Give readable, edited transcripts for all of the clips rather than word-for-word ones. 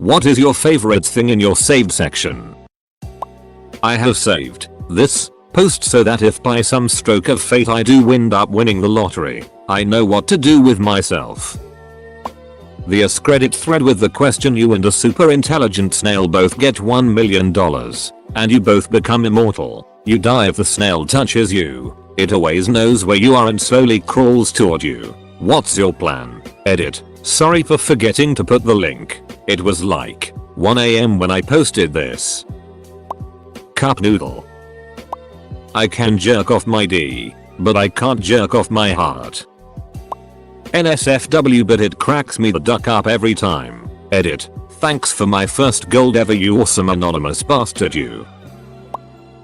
What is your favorite thing in your saved section? I have saved this post so that if by some stroke of fate I do wind up winning the lottery, I know what to do with myself. The AskReddit thread with the question: you and a super intelligent snail both get $1 million and you both become immortal. You die if the snail touches you. It always knows where you are and slowly crawls toward you. What's your plan? Edit. Sorry for forgetting to put the link. It was like 1 AM when I posted this. Cup noodle. I can jerk off my D, but I can't jerk off my heart. NSFW, but it cracks me the duck up every time. Edit. Thanks for my first gold ever, you awesome anonymous bastard you.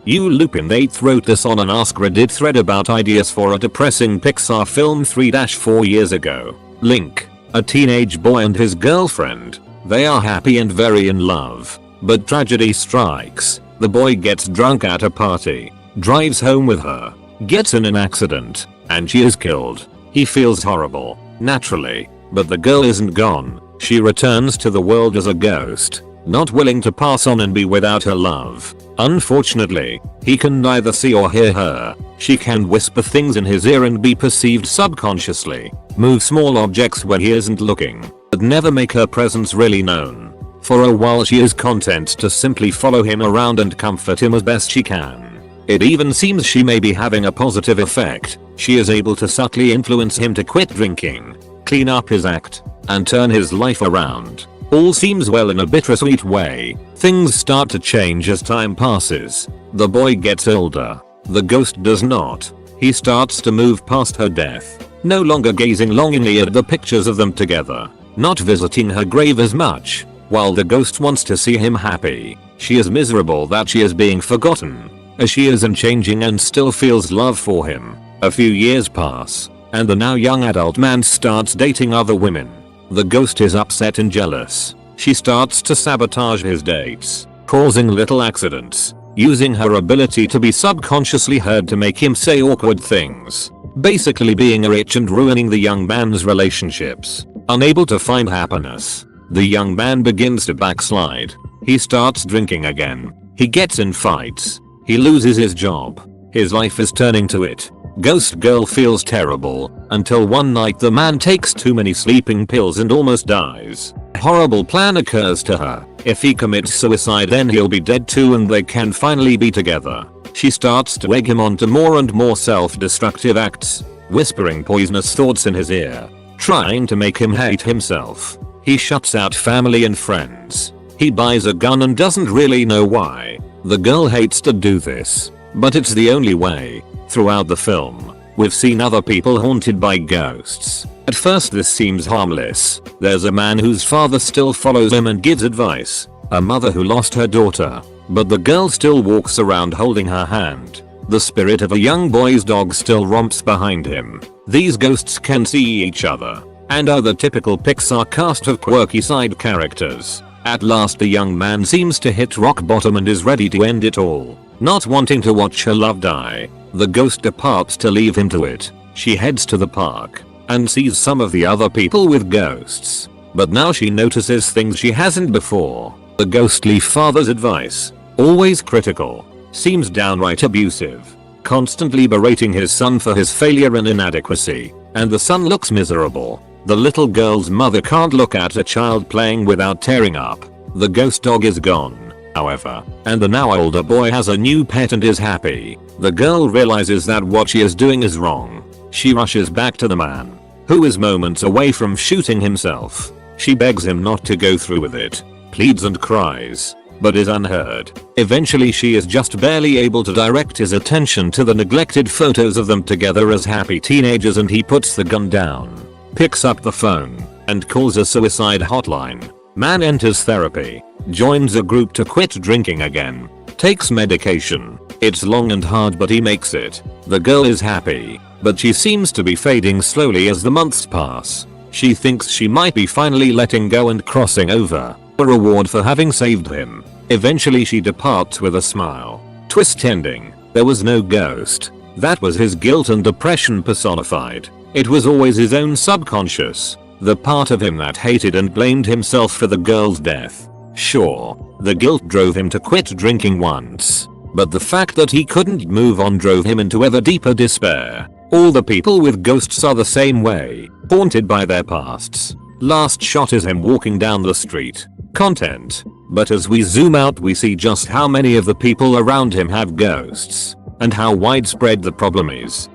You Lupin 8th wrote this on an AskReddit thread about ideas for a depressing Pixar film 3-4 years ago. Link. A teenage boy and his girlfriend. They are happy and very in love. But tragedy strikes. The boy gets drunk at a party, drives home with her, gets in an accident, and she is killed. He feels horrible, naturally, but the girl isn't gone. She returns to the world as a ghost, not willing to pass on and be without her love. Unfortunately, he can neither see or hear her. She can whisper things in his ear and be perceived subconsciously, move small objects when he isn't looking, but never make her presence really known. For a while she is content to simply follow him around and comfort him as best she can. It even seems she may be having a positive effect. She is able to subtly influence him to quit drinking, clean up his act, and turn his life around. All seems well in a bittersweet way. Things start to change as time passes. The boy gets older. The ghost does not. He starts to move past her death, no longer gazing longingly at the pictures of them together, not visiting her grave as much. While the ghost wants to see him happy, she is miserable that she is being forgotten, as she isn't changing and still feels love for him. A few years pass, and the now young adult man starts dating other women. The ghost is upset and jealous. She starts to sabotage his dates, causing little accidents, using her ability to be subconsciously heard to make him say awkward things, basically being rich and ruining the young man's relationships. Unable to find happiness, the young man begins to backslide. He starts drinking again. He gets in fights. He loses his job. His life is turning to it. Ghost girl feels terrible until one night the man takes too many sleeping pills and almost dies. A horrible plan occurs to her. If he commits suicide, then he'll be dead too and they can finally be together. She starts to egg him on to more and more self-destructive acts, whispering poisonous thoughts in his ear, trying to make him hate himself. He shuts out family and friends. He buys a gun and doesn't really know why. The girl hates to do this, but it's the only way. Throughout the film, we've seen other people haunted by ghosts. At first this seems harmless. There's a man whose father still follows him and gives advice. A mother who lost her daughter, but the girl still walks around holding her hand. The spirit of a young boy's dog still romps behind him. These ghosts can see each other, and are the typical Pixar cast of quirky side characters. At last the young man seems to hit rock bottom and is ready to end it all. Not wanting to watch her love die, the ghost departs to leave him to it. She heads to the park and sees some of the other people with ghosts. But now she notices things she hasn't before. The ghostly father's advice, always critical, seems downright abusive, constantly berating his son for his failure and inadequacy, and the son looks miserable. The little girl's mother can't look at a child playing without tearing up. The ghost dog is gone, however, and the now older boy has a new pet and is happy. The girl realizes that what she is doing is wrong. She rushes back to the man, who is moments away from shooting himself. She begs him not to go through with it, pleads and cries, but is unheard. Eventually she is just barely able to direct his attention to the neglected photos of them together as happy teenagers, and he puts the gun down, picks up the phone, and calls a suicide hotline. Man enters therapy, joins a group to quit drinking again, takes medication. It's long and hard but he makes it. The girl is happy, but she seems to be fading slowly as the months pass. She thinks she might be finally letting go and crossing over, a reward for having saved him. Eventually she departs with a smile. Twist ending. There was no ghost. That was his guilt and depression personified. It was always his own subconscious. The part of him that hated and blamed himself for the girl's death. Sure, the guilt drove him to quit drinking once, but the fact that he couldn't move on drove him into ever deeper despair. All the people with ghosts are the same way, haunted by their pasts. Last shot is him walking down the street. Content. But as we zoom out we see just how many of the people around him have ghosts, and how widespread the problem is.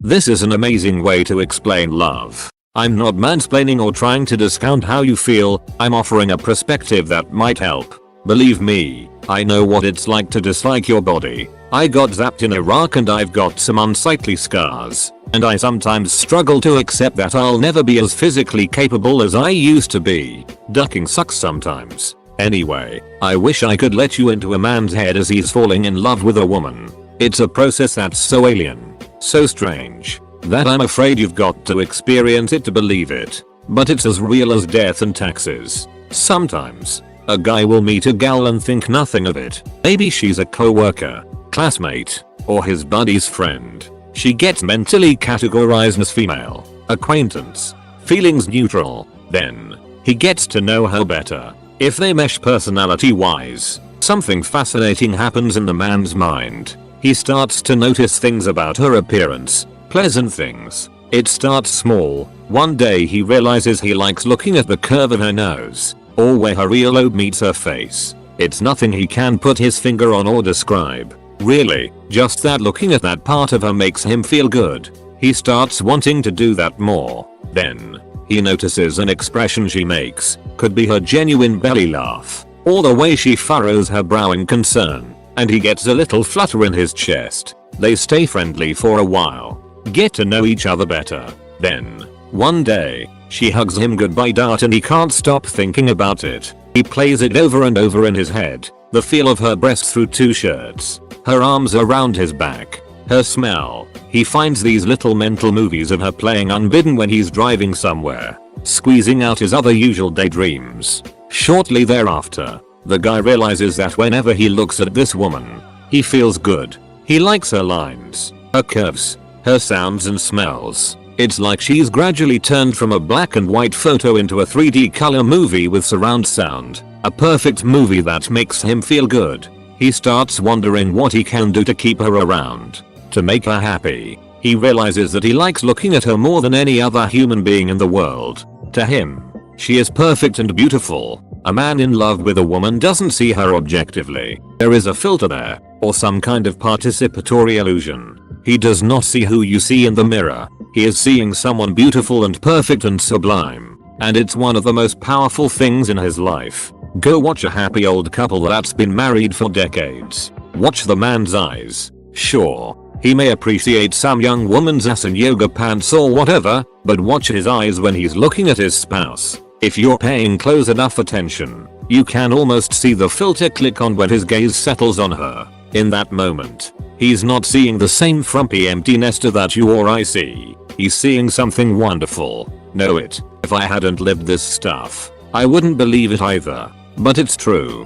This is an amazing way to explain love. I'm not mansplaining or trying to discount how you feel, I'm offering a perspective that might help. Believe me, I know what it's like to dislike your body. I got zapped in Iraq and I've got some unsightly scars, and I sometimes struggle to accept that I'll never be as physically capable as I used to be. Ducking sucks sometimes. Anyway, I wish I could let you into a man's head as he's falling in love with a woman. It's a process that's so alien, so strange, that I'm afraid you've got to experience it to believe it. But it's as real as death and taxes. Sometimes, a guy will meet a gal and think nothing of it. Maybe she's a co-worker, classmate, or his buddy's friend. She gets mentally categorized as female, acquaintance, feelings neutral. Then, he gets to know her better. If they mesh personality-wise, something fascinating happens in the man's mind. He starts to notice things about her appearance, pleasant things. It starts small. One day he realizes he likes looking at the curve of her nose, or where her earlobe meets her face. It's nothing he can put his finger on or describe. Really, just that looking at that part of her makes him feel good. He starts wanting to do that more. Then, he notices an expression she makes. Could be her genuine belly laugh, or the way she furrows her brow in concern, and he gets a little flutter in his chest. They stay friendly for a while, get to know each other better. Then, one day, she hugs him goodbye and he can't stop thinking about it. He plays it over and over in his head. The feel of her breasts through 2 shirts, her arms around his back, her smell. He finds these little mental movies of her playing unbidden when he's driving somewhere, squeezing out his other usual daydreams. Shortly thereafter, the guy realizes that whenever he looks at this woman, he feels good. He likes her lines, her curves, her sounds and smells. It's like she's gradually turned from a black and white photo into a 3D color movie with surround sound. A perfect movie that makes him feel good. He starts wondering what he can do to keep her around, to make her happy. He realizes that he likes looking at her more than any other human being in the world. To him, she is perfect and beautiful. A man in love with a woman doesn't see her objectively. There is a filter there, or some kind of participatory illusion. He does not see who you see in the mirror. He is seeing someone beautiful and perfect and sublime. And it's one of the most powerful things in his life. Go watch a happy old couple that's been married for decades. Watch the man's eyes. Sure, he may appreciate some young woman's ass in yoga pants or whatever, but watch his eyes when he's looking at his spouse. If you're paying close enough attention, you can almost see the filter click on when his gaze settles on her. In that moment, he's not seeing the same frumpy empty nester that you or I see. He's seeing something wonderful. Know it. If I hadn't lived this stuff, I wouldn't believe it either. But it's true.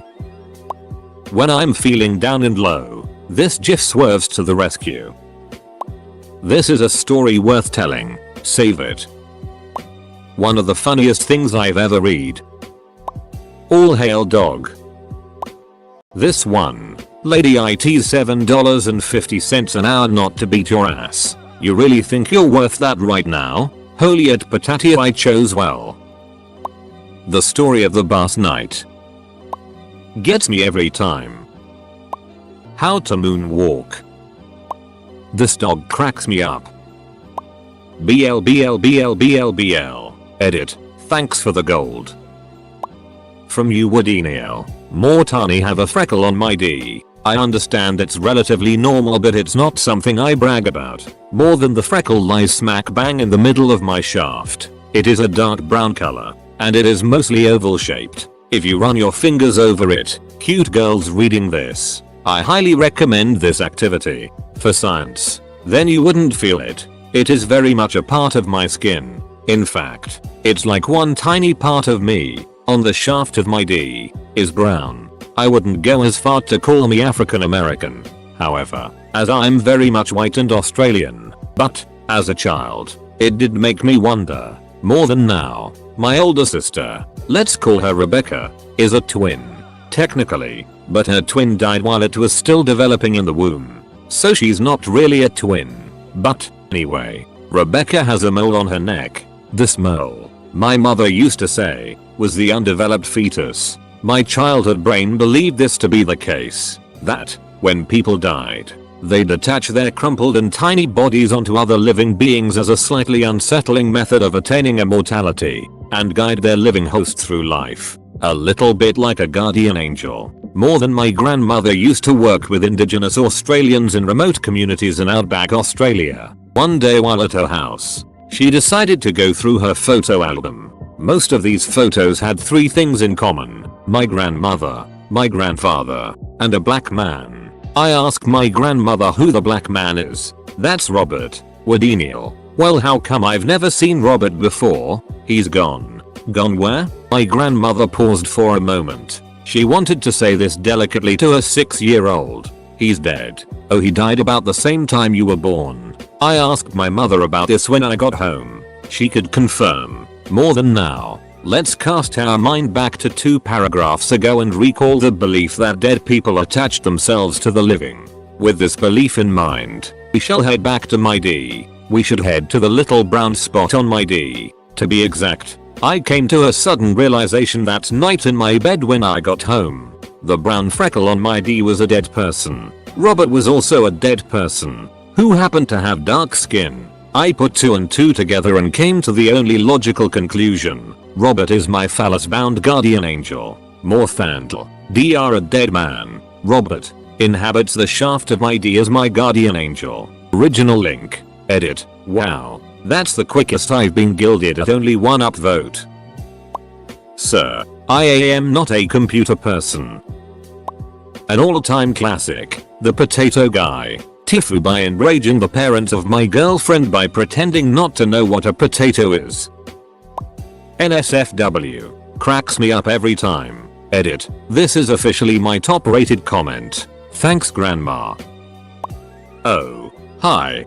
When I'm feeling down and low, this GIF swerves to the rescue. This is a story worth telling. Save it. One of the funniest things I've ever read. All hail dog. This one. Lady IT's $7.50 an hour not to beat your ass. You really think you're worth that right now? Holy at patati, I chose well. The story of the bus night. Gets me every time. How to moonwalk. This dog cracks me up. BL. Edit. Thanks for the gold. From you Woodeniel. More tiny have a freckle on my D. I understand it's relatively normal, but it's not something I brag about. More than the freckle lies smack bang in the middle of my shaft. It is a dark brown color, and it is mostly oval shaped. If you run your fingers over it, cute girls reading this, I highly recommend this activity. For science, then you wouldn't feel it. It is very much a part of my skin. In fact, it's like one tiny part of me, on the shaft of my D, is brown. I wouldn't go as far to call me African American, however, as I'm very much white and Australian, but, as a child, it did make me wonder, More than now. My older sister, let's call her Rebecca, is a twin. Technically, but her twin died while it was still developing in the womb. So she's not really a twin. But, anyway, Rebecca has a mole on her neck. This mole, my mother used to say, was the undeveloped fetus. My childhood brain believed this to be the case. That, when people died, they'd attach their crumpled and tiny bodies onto other living beings as a slightly unsettling method of attaining immortality, and guide their living host through life. A little bit like a guardian angel. More than my grandmother used to work with indigenous Australians in remote communities in outback Australia. One day while at her house, she decided to go through her photo album. Most of these photos had 3 things in common: my grandmother, my grandfather, and a black man. I asked my grandmother who the black man is. That's Robert. Wadeniel. Well, how come I've never seen Robert before? He's gone. Gone where? My grandmother paused for a moment. She wanted to say this delicately to her 6-year-old. He's dead. Oh, he died about the same time you were born. I asked my mother about this when I got home. She could confirm. More than now. Let's cast our mind back to 2 paragraphs ago and recall the belief that dead people attach themselves to the living. With this belief in mind, we shall head back to my D. We should head to the little brown spot on my D. To be exact, I came to a sudden realization that night in my bed when I got home. The brown freckle on my D was a dead person. Robert was also a dead person, who happened to have dark skin. I put 2 and 2 together and came to the only logical conclusion. Robert is my phallus-bound guardian angel. Morthandl. Dr. a dead man. Robert inhabits the shaft of my D as my guardian angel. Original link. Edit. Wow. That's the quickest I've been gilded at only 1 upvote. Sir, I am not a computer person. An all-time classic. The Potato Guy. Tifu by enraging the parents of my girlfriend by pretending not to know what a potato is. NSFW. Cracks me up every time. Edit. This is officially my top rated comment. Thanks grandma. Oh. Hi.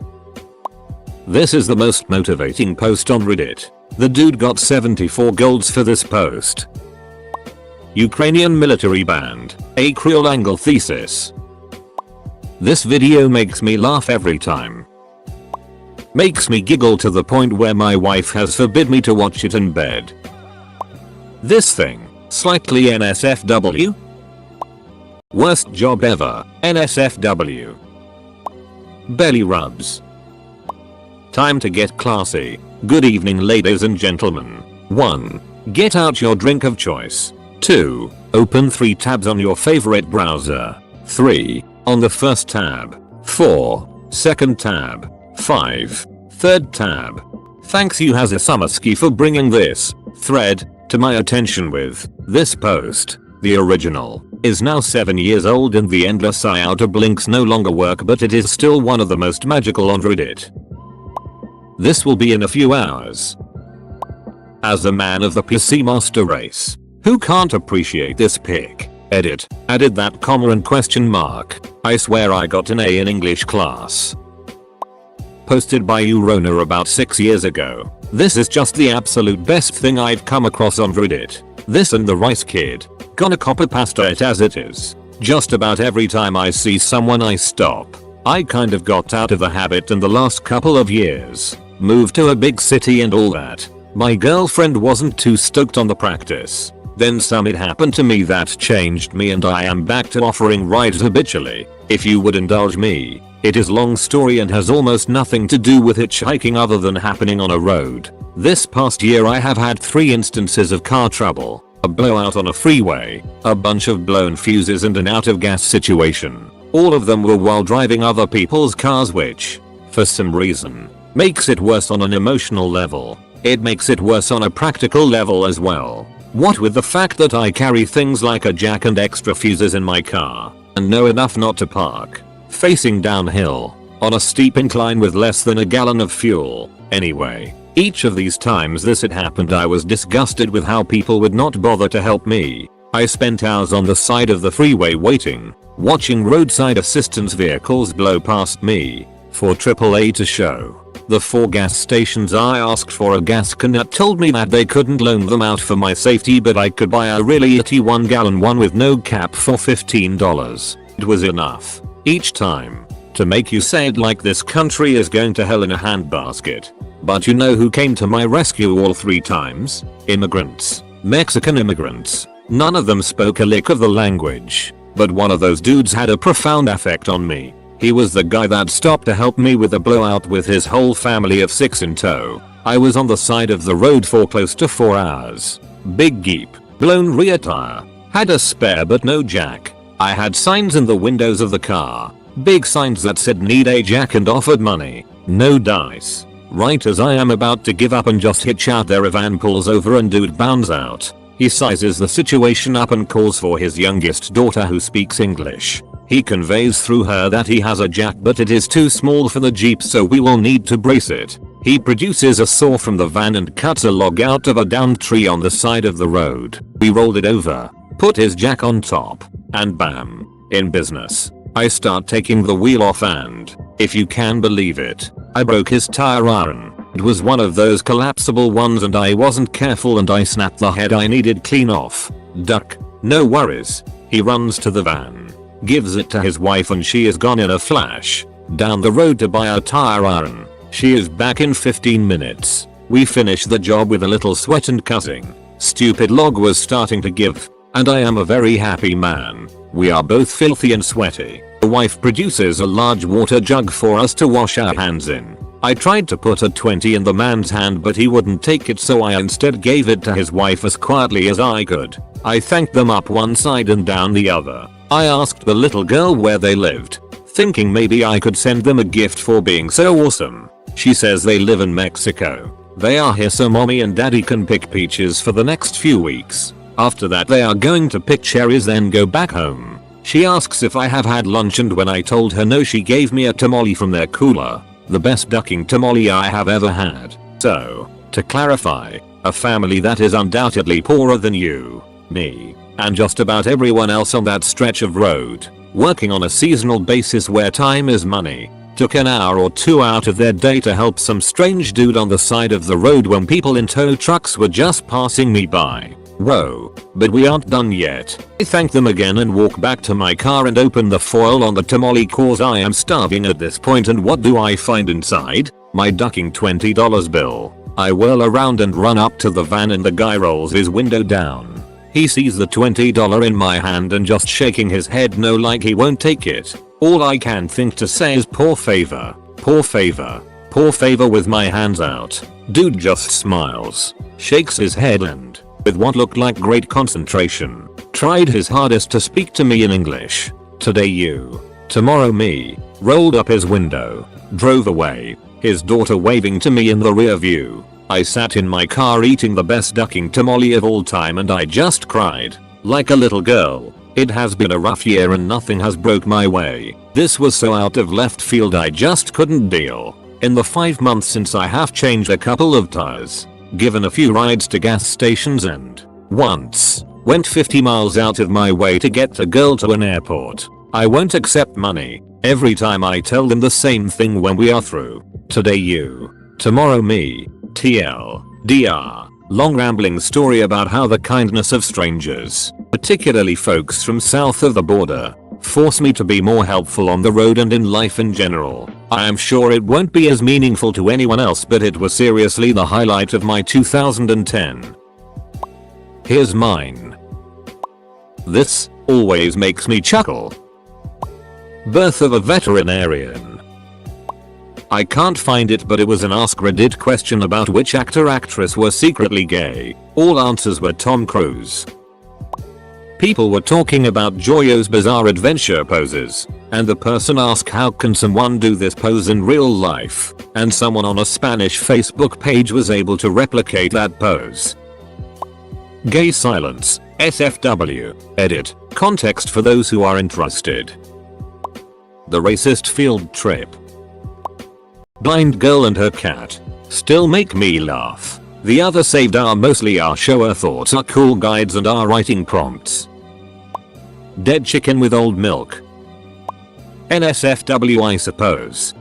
This is the most motivating post on Reddit. The dude got 74 golds for this post. Ukrainian military band. A Creole angle thesis. This video makes me laugh every time. Makes me giggle to the point where my wife has forbid me to watch it in bed. This thing. Slightly NSFW. Worst job ever. NSFW. Belly rubs. Time to get classy. Good evening ladies and gentlemen. 1. Get out your drink of choice. 2. Open 3 tabs on your favorite browser. 3. On the first tab. 4. Second tab. 5. Third tab. Thanks you Hazasamuski for bringing this thread to my attention with this post. The original is now 7 years old and the endless eye outer blinks no longer work, but it is still one of the most magical on Reddit. This will be in a few hours. As a man of the PC master race, who can't appreciate this pic? Edit. Added that comma and question mark. I swear I got an A in English class. Posted by Urona about 6 years ago. This is just the absolute best thing I've come across on Reddit. This and the Rice Kid. Gonna copy pasta it as it is. Just about every time I see someone I stop. I kind of got out of the habit in the last couple of years. Moved to a big city and all that. My girlfriend wasn't too stoked on the practice. Then something happened to me that changed me and I am back to offering rides habitually. If you would indulge me. It is long story and has almost nothing to do with hitchhiking other than happening on a road. This past year I have had 3 instances of car trouble. A blowout on a freeway, a bunch of blown fuses and an out of gas situation. All of them were while driving other people's cars, which, for some reason, makes it worse on an emotional level. It makes it worse on a practical level as well. What with the fact that I carry things like a jack and extra fuses in my car, and know enough not to park facing downhill on a steep incline with less than a gallon of fuel. Anyway, each of these times this had happened I was disgusted with how people would not bother to help me. I spent hours on the side of the freeway waiting, watching roadside assistance vehicles blow past me. for AAA to show. The 4 gas stations I asked for a gas can told me that they couldn't loan them out for my safety, but I could buy a really itty 1-gallon one with no cap for $15. It was enough each time to make you say it like this country is going to hell in a handbasket. But you know who came to my rescue all 3 times? Immigrants. Mexican immigrants. None of them spoke a lick of the language, but one of those dudes had a profound effect on me. He was the guy that stopped to help me with a blowout with his whole family of 6 in tow. I was on the side of the road for close to 4 hours. Big geep, blown rear tire, had a spare but no jack. I had signs in the windows of the car, big signs that said need a jack and offered money, no dice. Right as I am about to give up and just hitch out there, a van pulls over and dude bounds out. He sizes the situation up and calls for his youngest daughter who speaks English. He conveys through her that he has a jack but it is too small for the Jeep, so we will need to brace it. He produces a saw from the van and cuts a log out of a downed tree on the side of the road. We rolled it over, put his jack on top, and bam, in business. I start taking the wheel off and, if you can believe it, I broke his tire iron. It was one of those collapsible ones and I wasn't careful and I snapped the head I needed clean off. Duck, no worries. He runs to the van, gives it to his wife, and she is gone in a flash. Down the road to buy a tire iron. She is back in 15 minutes. We finish the job with a little sweat and cussing. Stupid log was starting to give, and I am a very happy man. We are both filthy and sweaty. The wife produces a large water jug for us to wash our hands in. I tried to put a 20 in the man's hand but he wouldn't take it, so I instead gave it to his wife as quietly as I could. I thanked them up one side and down the other. I asked the little girl where they lived, thinking maybe I could send them a gift for being so awesome. She says they live in Mexico. They are here so mommy and daddy can pick peaches for the next few weeks. After that they are going to pick cherries then go back home. She asks if I have had lunch, and when I told her no, she gave me a tamale from their cooler. The best ducking tamale I have ever had. So, to clarify, a family that is undoubtedly poorer than you, me, and just about everyone else on that stretch of road, working on a seasonal basis where time is money, took an hour or 2 out of their day to help some strange dude on the side of the road when people in tow trucks were just passing me by. Whoa, but we aren't done yet. I thank them again and walk back to my car and open the foil on the tamale cause I am starving at this point, and what do I find inside? My ducking $20 bill. I whirl around and run up to the van and the guy rolls his window down. He sees the $20 in my hand and just shaking his head no, like he won't take it. All I can think to say is poor favor, poor favor, poor favor with my hands out. Dude just smiles, shakes his head and, with what looked like great concentration, tried his hardest to speak to me in English. Today you, tomorrow me, rolled up his window, drove away, his daughter waving to me in the rear view. I sat in my car eating the best ducking tamale of all time and I just cried, like a little girl. It has been a rough year and nothing has broke my way. This was so out of left field I just couldn't deal. In the 5 months since I have changed a couple of tires, given a few rides to gas stations, and once went 50 miles out of my way to get a girl to an airport. I won't accept money. Every time I tell them the same thing when we are through. Today you, tomorrow me, TLDR. Long rambling story about how the kindness of strangers, particularly folks from south of the border, force me to be more helpful on the road and in life in general. I am sure it won't be as meaningful to anyone else, but it was seriously the highlight of my 2010. Here's mine. This always makes me chuckle. Birth of a veterinarian. I can't find it, but it was an AskReddit question about which actor/actress were secretly gay. All answers were Tom Cruise. People were talking about Joyo's bizarre adventure poses, and the person asked how can someone do this pose in real life, and someone on a Spanish Facebook page was able to replicate that pose. Gay silence, SFW, edit, context for those who are interested. The racist field trip. Blind girl and her cat still make me laugh. The other saved are mostly our shower thoughts, our cool guides and our writing prompts. Dead chicken with old milk. NSFW I suppose.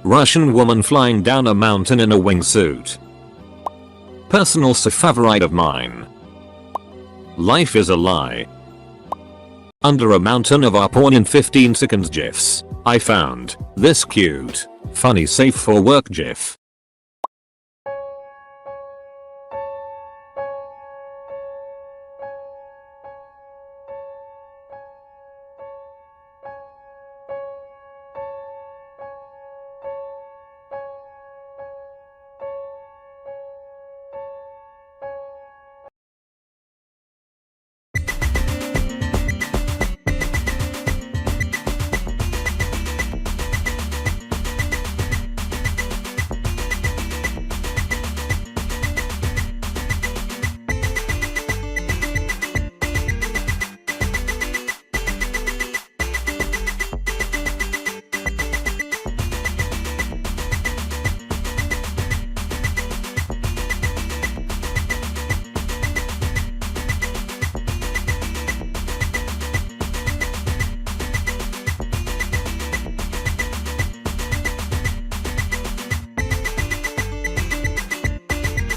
Russian woman flying down a mountain in a wingsuit. Personal favorite of mine. Life is a lie. Under a mountain of our porn in 15 seconds gifs, I found this cute, funny safe for work gif.